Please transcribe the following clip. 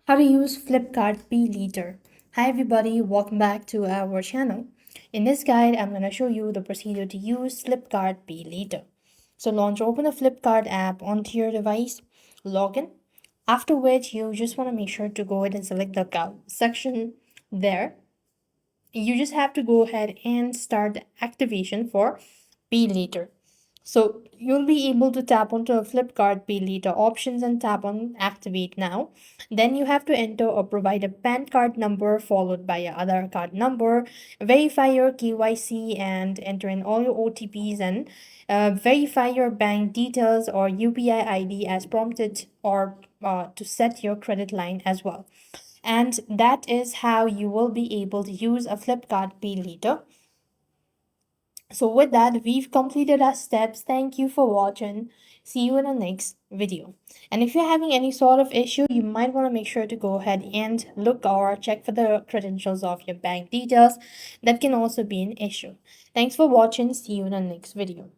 How to use Flipkart Pay Later. Hi everybody, welcome back to our channel. In this guide, I'm going to show you the procedure to use Flipkart Pay Later. So launch open a Flipkart app onto your device, log in, after which you just want to make sure to go ahead and select the account section there. You just have to go ahead and start the activation for Pay Later. So you'll be able to tap onto a Flipkart Pay Later options and tap on activate now. Then you have to enter or provide a PAN card number followed by your Aadhaar card number, verify your KYC and enter in all your OTPs and verify your bank details or UPI ID as prompted or to set your credit line as well. And that is how you will be able to use a Flipkart Pay Later. So with that, we've completed our steps. Thank you for watching. See you in the next video. And if you're having any sort of issue, you might want to make sure to go ahead and look or check for the credentials of your bank details. That can also be an issue. Thanks for watching. See you in the next video.